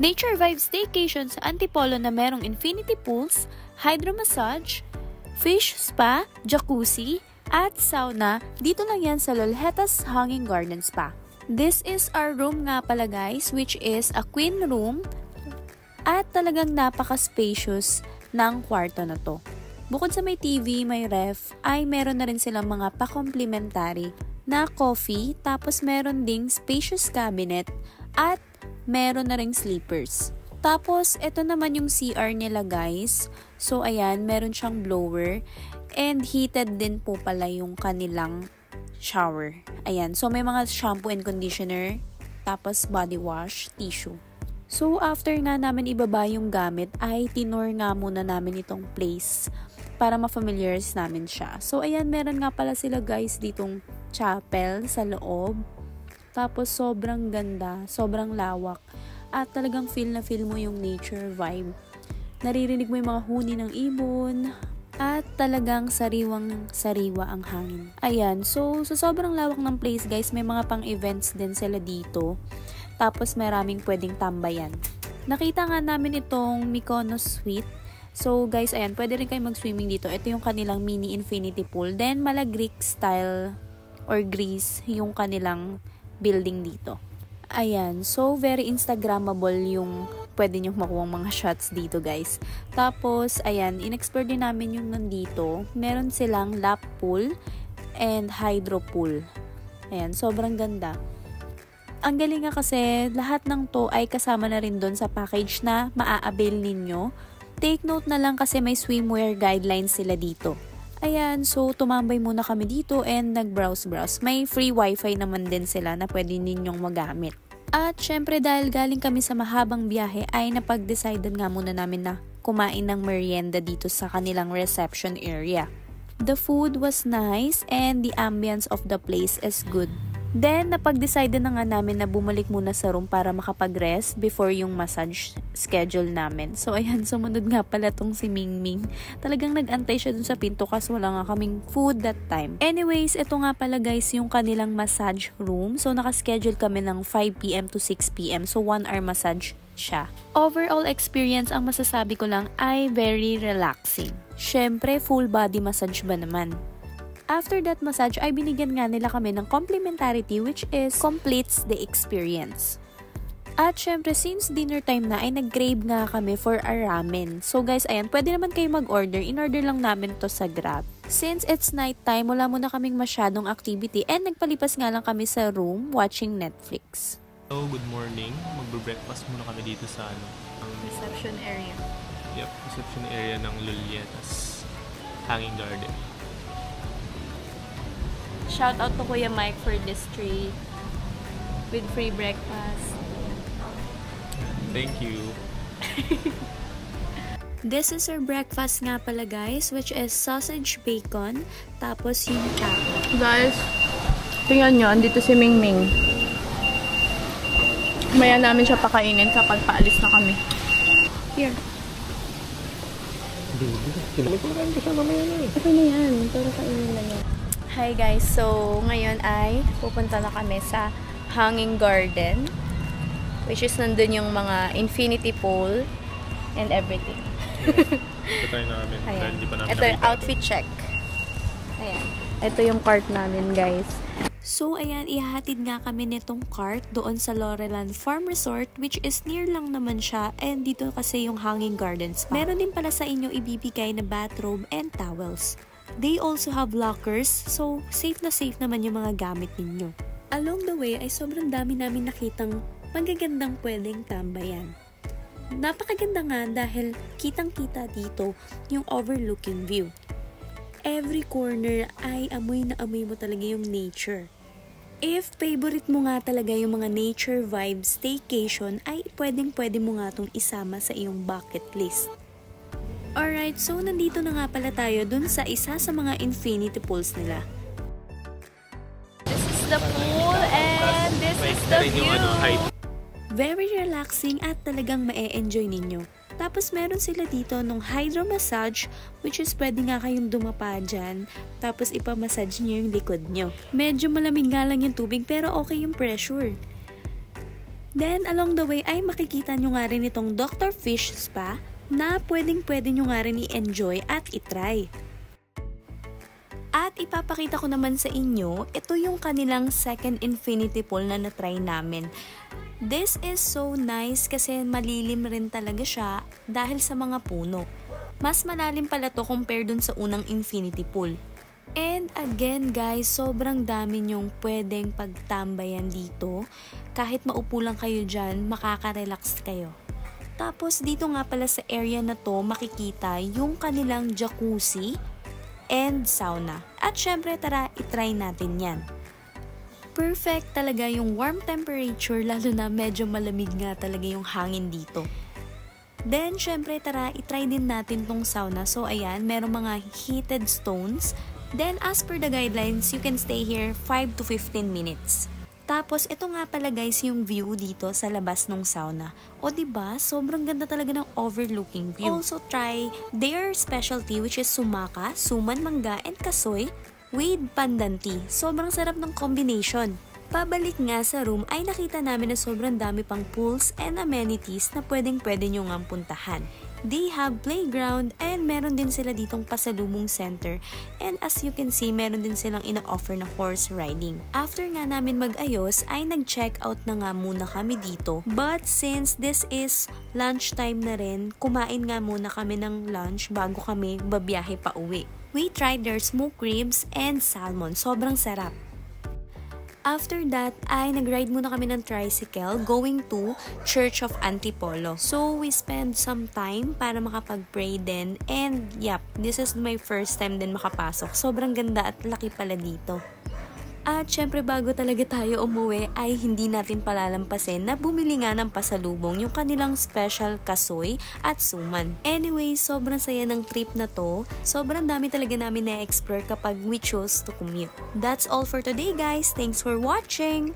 Nature Vibe Staycation sa Antipolo na merong infinity pools, hydro massage, fish spa, jacuzzi, at sauna. Dito lang yan sa Lolhetas Hanging Garden Spa. This is our room nga pala guys, which is a queen room at talagang napaka-spacious ng kwarto na to. Bukod sa may TV, may ref, ay meron na rin silang mga pa-complimentary na coffee, tapos meron ding spacious cabinet at meron na ring sleepers. Tapos, ito naman yung CR nila guys. So, ayan, meron siyang blower. And heated din po pala yung kanilang shower. Ayan, so may mga shampoo and conditioner. Tapos, body wash, tissue. So, after nga namin ibaba yung gamit, ay tinor nga muna namin itong place para ma-familiarize namin siya. So, ayan, meron nga pala sila guys ditong chapel sa loob. Tapos, sobrang ganda, sobrang lawak. At talagang feel na feel mo yung nature vibe. Naririnig mo yung mga huni ng ibon. At talagang sariwang-sariwa ang hangin. Ayan, so sa sobrang lawak ng place guys, may mga pang-events din sila dito. Tapos, maraming pwedeng tambayan. Nakita nga namin itong Mykonos Suite. So, guys, ayan, pwede rin kayo mag-swimming dito. Ito yung kanilang mini infinity pool. Then, mala Greek style or Greece yung kanilang building dito. Ayan, so very Instagrammable yung pwede nyo makuha mga shots dito guys. Tapos, ayan, in-explore din namin yung nandito. Meron silang lap pool and hydro pool. Ayan, sobrang ganda. Ang galing nga kasi lahat ng to ay kasama na rin doon sa package na maa-avail ninyo. Take note na lang kasi may swimwear guidelines sila dito. Ayan, so tumambay muna kami dito and nag-browse-browse. May free wifi naman din sila na pwede ninyong magamit. At syempre dahil galing kami sa mahabang biyahe ay napag-decidean nga muna namin na kumain ng merienda dito sa kanilang reception area. The food was nice and the ambience of the place is good. Then, napag-decide na nga namin na bumalik muna sa room para makapag-rest before yung massage schedule namin. So, ayan, sumunod nga pala tong si Mingming. Talagang nag-antay siya dun sa pinto kasi wala nga kaming food that time. Anyways, ito nga pala guys yung kanilang massage room. So, nakaschedule kami ng 5 p.m. to 6 p.m. So, 1 hour massage siya. Overall experience, ang masasabi ko lang ay very relaxing. Syempre, full body massage ba naman? After that massage ay binigyan nga nila kami ng complimentarity which is completes the experience. At syempre since dinner time na ay nag-crave nga kami for a ramen. So guys, ayan, pwede naman kayo mag-order. In-order lang namin to sa Grab. Since it's night time, wala muna kaming masyadong activity and nagpalipas nga lang kami sa room watching Netflix. Hello, good morning. Magbe-breakfast muna kami dito sa reception area. Yep, reception area ng Lolhetas Hanging Garden. Shout out to Kuya Mike for this treat with free breakfast. Thank you. This is our breakfast nga pala guys, which is sausage bacon, tapos yung taco. Guys, tingnan nyo, andito si Mingming. Maya namin siya pakainin kapag paalis na kami. Here. Kinamay ko siya mamaya na eh. Ito na yan, pero kainin na yan. Hi guys, so ngayon ay pupunta na kami sa Hanging Garden, which is nandun yung mga infinity pool and everything. Ito tayo namin. Ayan. Hindi pa namin Ito yung outfit check. Ayan. Ito yung cart namin guys. So ayan, ihahatid nga kami nitong cart doon sa Laureland Farm Resort, which is near lang naman siya, and dito kasi yung Hanging Gardens. Meron din pala sa inyo ibibigay na bathrobe and towels. They also have lockers, so safe na safe naman yung mga gamit ninyo. Along the way ay sobrang dami namin nakitang magagandang pwedeng tambayan. Napakaganda nga dahil kitang-kita dito yung overlooking view. Every corner ay amoy na amoy mo talaga yung nature. If favorite mo nga talaga yung mga nature vibes staycation, ay pwedeng-pwede mo nga itong isama sa iyong bucket list. Alright, so nandito na nga pala tayo dun sa isa sa mga infinity pools nila. This is the pool and this is the view. Very relaxing at talagang ma-e-enjoy ninyo. Tapos meron sila dito nung hydro massage, which is pwede nga kayong dumapa dyan, tapos ipamassage nyo yung likod nyo. Medyo malamig nga lang yung tubig pero okay yung pressure. Then along the way ay makikita nyo nga rin itong Dr. Fish Spa na pwede nyo nga rin i-enjoy at i-try. At ipapakita ko naman sa inyo, ito yung kanilang second infinity pool na na-try namin. This is so nice kasi malilim rin talaga siya dahil sa mga puno. Mas malalim pala to compare dun sa unang infinity pool. And again guys, sobrang dami nyong pwedeng pagtambayan dito. Kahit maupo lang kayo dyan, makaka-relax kayo. Tapos dito nga pala sa area na to makikita yung kanilang jacuzzi and sauna. At syempre tara, itry natin yan. Perfect talaga yung warm temperature, lalo na medyo malamig nga talaga yung hangin dito. Then syempre tara, itry din natin tong sauna. So ayan, merong mga heated stones. Then as per the guidelines, you can stay here 5 to 15 minutes. Tapos ito nga pala guys yung view dito sa labas ng sauna. O diba, sobrang ganda talaga ng overlooking view. Also try their specialty which is sumaka, suman mangga, and kasoy with pandan tea. Sobrang sarap ng combination. Pabalik nga sa room ay nakita namin na sobrang dami pang pools and amenities na pwede nyo nga puntahan. They have playground and meron din sila ditong pasalubong center, and as you can see, meron din silang ina-offer na horse riding. After nga namin mag-ayos ay nag-check out na nga muna kami dito, but since this is lunchtime na rin, kumain nga muna kami ng lunch bago kami babiyahe pa uwi. We tried their smoked ribs and salmon, sobrang sarap. After that, ay nag-ride muna kami ng tricycle going to Church of Antipolo. So, we spent some time para makapag-pray din. And, yep, this is my first time din makapasok. Sobrang ganda at laki pala dito. At syempre bago talaga tayo umuwi ay hindi natin palalampasin na bumili nga ng pasalubong yung kanilang special kasoy at suman. Anyway, sobrang saya ng trip na to. Sobrang dami talaga namin na-explore kapag we chose to commute. That's all for today guys. Thanks for watching!